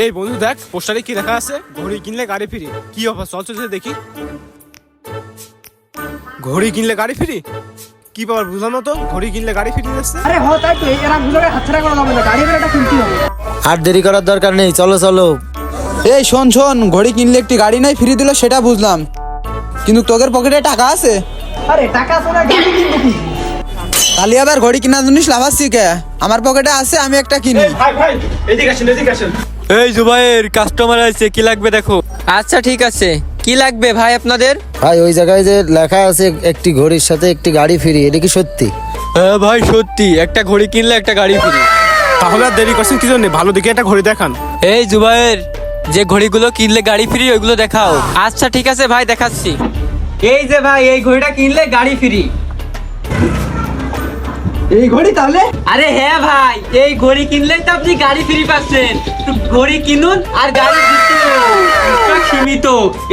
এই বন্ধু দেখ পোস্টারে কি লেখা আছে, ঘড়ি কিনলে গাড়ি ফ্রি। কি অফার চলছে দেখি। ঘড়ি কিনলে গাড়ি ফ্রি, কি পাওয়ার বুঝলাম না তো। ঘড়ি কিনলে গাড়ি ফ্রি দিচ্ছে। আরে হ্যাঁ তাই তো, এরা গুলোকে হাতছাড়া করা যাবে না, গাড়ি বেরোটা কিনতে হবে। আর দেরি করার দরকার নেই, চলো চলো। এই শোন শোন, ঘড়ি কিনলে একটি গাড়ি নাই ফ্রি দিল সেটা বুঝলাম, কিন্তু তোদের পকেটে টাকা আছে? আরে টাকা ছাড়া গাড়ি কিনবো কি? তাহলে আবার ঘড়ি কিনার জিনিস লাভাচ্ছি কে? আমার পকেটে আছে, আমি একটা কিনি। ভাই ভাই এদিকে আসেন, এদিকে আসেন। এই জুবাইর, কাস্টমার আছে, কি লাগবে দেখো। আচ্ছা ঠিক আছে, কি লাগবে ভাই আপনাদের? ভাই ওই জায়গায় যে লেখা আছে একটি ঘড়ির সাথে একটি গাড়ি ফ্রি, এটা কি সত্যি? হ্যাঁ ভাই সত্যি, একটা ঘড়ি কিনলে একটা গাড়ি ফ্রি। তাহলে আর দেরি করছেন কি জন্য? ভালো দেখে একটা ঘড়ি দেখান। এই জুবাইর, যে ঘড়িগুলো কিনলে গাড়ি ফ্রি ওইগুলো দেখাও। আচ্ছা ঠিক আছে ভাই, দেখাচ্ছি। এই যে ভাই, এই ঘড়িটা কিনলে গাড়ি ফ্রি। এই ঘড়ি তাহলে? আরে হ্যাঁ ভাই, এই ঘড়ি কিনলেই তো আপনি গাড়ি ফ্রি পাচ্ছেন। তো ঘড়ি কিনুন আর গাড়ি জিতুন, স্টক সীমিত।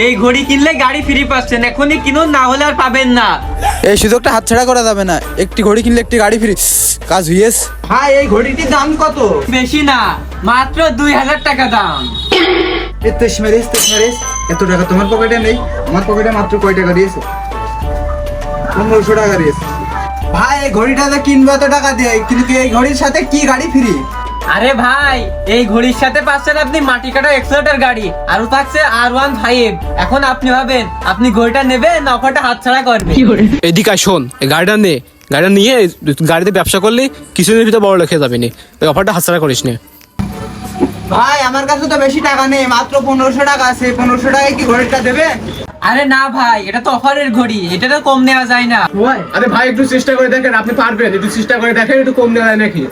এই ঘড়ি কিনলে গাড়ি ফ্রি পাচ্ছেন, এখনই কিনুন, না হলে আর পাবেন না। এই সুযোগটা হাতছাড়া করা যাবে না, একটি ঘড়ি কিনলে একটি গাড়ি ফ্রি। কাজ হইয়েস। ভাই এই ঘড়িটির দাম কত? বেশি না, মাত্র 2000 টাকা দাম। এত টাকা তোমার পকেটে নেই? আমার পকেটে মাত্র কয় টাকা দিয়েছে? 1500 টাকা দিয়েছে। ভাই এই ঘড়িটা তো কিনবো এত টাকা দিয়ে, কিন্তু এই ঘড়ির সাথে কি গাড়ি ফ্রি? আরে ভাই, এই ঘড়ির সাথে পাচ্ছেন আপনি মাটি কাটা এক্সেলেটর গাড়ি, আরো থাকছে R15। এখন আপনি ভাবেন আপনি ঘড়িটা নেবেন না অফারটা হাতছাড়া করবেন? এদিকে আয়, শোন, এই গাড়িটা নে। গাড়িটা নিয়ে গাড়িতে ব্যবসা করলে কিছুদিনের ভিতরে বড় লেখে যাবে না। ওই অফারটা হাতছাড়া করিস না। ভাই আমার কাছে তো বেশি টাকা নেই, মাত্র 1500 টাকা আছে। 1500 টাকায় কি ঘড়িটা দেবে? আরে না ভাই, এটা তো অফারের ঘড়ি, এটা তো কম নেওয়া যায় না। আরে ভাই একটু চেষ্টা করে দেখেন, আপনি পারবেন। একটু চেষ্টা করে দেখেন, একটু কম দেওয়া যায় নাকি।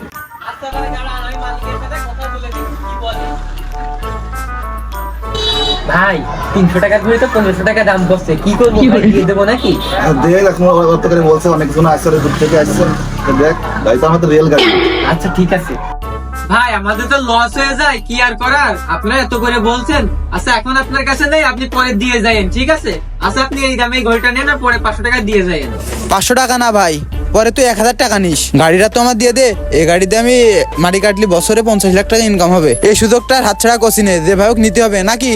আচ্ছা ভাই দাঁড়ান, আমি মালিকের সাথে কথা বলে দেখি কি বলে। ভাই 300 টাকার ঘড়ি তো 1500 টাকা দাম করছে, কি করবো ভাই, দিয়ে দেবো নাকি? দেখ এখন কত করে বলছে, অনেকজন আসছে দূর থেকে আসছে। দেখ গাড়ি তো আমাদের রিয়েল গাড়ি। আচ্ছা ঠিক আছে ভাই, আমাদের তো লস হয়ে যায়, কি আর করার। আপনারা এত করে বলছেন, আচ্ছা এখন আপনার কাছে নেই, আপনি পরে দিয়ে যায়েন, ঠিক আছে? আচ্ছা আপনি এই দামে এই ঘড়িটা নেন, আর পরে 500 টাকা দিয়ে যায়েন। 500 টাকা না ভাই, পরে তুই 1000 টাকা নিস। গাড়িটা তো আমার দিয়ে দে। এই গাড়িতে আমি মাটি কাটলি বছরে 50 লাখ টাকা ইনকাম হবে। এই সুযোগটা হাতছাড়া করছি না, যে ভাই হোক নিতে হবে নাকি?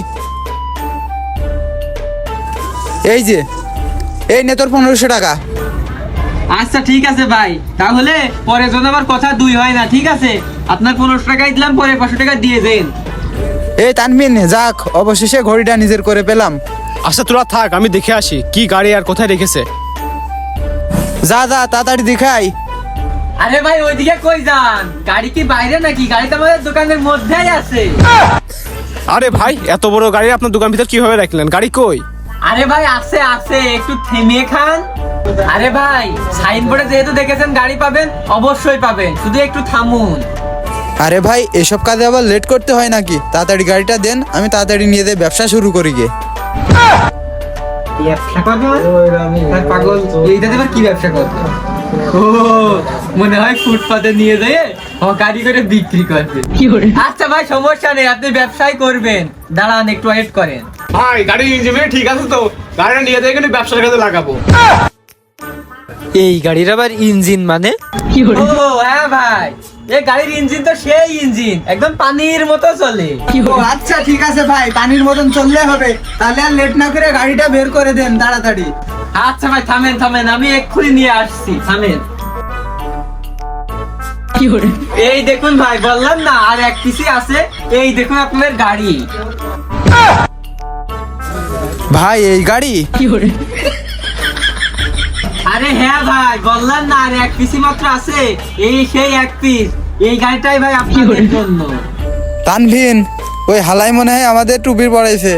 এই যে এই নে তোর 1500 টাকা। আচ্ছা ঠিক আছে ভাই, তাহলে পরে যেন আবার কথা দুই হয় না, ঠিক আছে? আপনার 1500 টাকাই দিলাম, পরে 500 টাকা দিয়ে যান। এই তানবিন, যাক অবশেষে ঘড়িটা নিজের করে পেলাম। আচ্ছা তোরা থাক, আমি দেখে আসি কি গাড়ি আর কোথায় রেখেছে। যা যা তাড়াতাড়ি দেখাই। আরে ভাই ওইদিকে কই যান? গাড়ি কি বাইরে নাকি? গাড়ি তো আমাদের দোকানের মধ্যেই আছে। আরে ভাই এত বড় গাড়ি আপনার দোকান ভিতর কিভাবে রাখলেন? গাড়ি কই? আরে ভাই আছে আছে, একটু থেমে খান। আরে ভাই সাইনবোর্ডে যেহেতু দেখেছেন গাড়ি পাবেন, অবশ্যই পাবেন, শুধু একটু থামুন। আরে ভাই এসব কাজে আবার লেট করতে হয় নাকি? তাড়াতাড়ি গাড়িটা দেন, আমি তাড়াতাড়ি নিয়ে দিয়ে ব্যবসা শুরু করি গে। ব্যবসা করবে মানে? পাগল, এইটাতে আবার কি ব্যবসা করবে? ও মনে হয় ফুটপাতে নিয়ে যেয়ে গাড়ি করে বিক্রি করবে। আচ্ছা ভাই সমস্যা নেই, আপনি ব্যবসাই করবেন, দাঁড়ান একটু ওয়েট করেন। ভাই গাড়ির ইঞ্জিন ঠিক আছে তো? গাড়িটা নিয়ে যাই কিন্তু ব্যবসার কাজে লাগাবো। এই গাড়ির আবার ইঞ্জিন মানে? ও হ্যাঁ ভাই, এই গাড়ির ইঞ্জিন তো সেই ইঞ্জিন, একদম পানির মতো চলে। ও আচ্ছা ঠিক আছে ভাই, পানির মতন চললে হবে। তাহলে আর লেট না করে গাড়িটা বের করে দেন তাড়াতাড়ি। আচ্ছা ভাই থামেন থামেন, আমি এক্ষুনি নিয়ে আসছি, থামেন। এই দেখুন ভাই, বললাম না আর এক পিসি আছে, এই দেখুন আপনার গাড়ি। ভাই এই গাড়ি? আরে হ্যাঁ ভাই, বললাম না আর এক পিসি মাত্র আছে, এই সেই এক পিস। এই গাড়িটাই ভাই আপনাদের জন্য। তানভিন, ওই হালাই মনে হয় আমাদের টুপির পড়াইছে।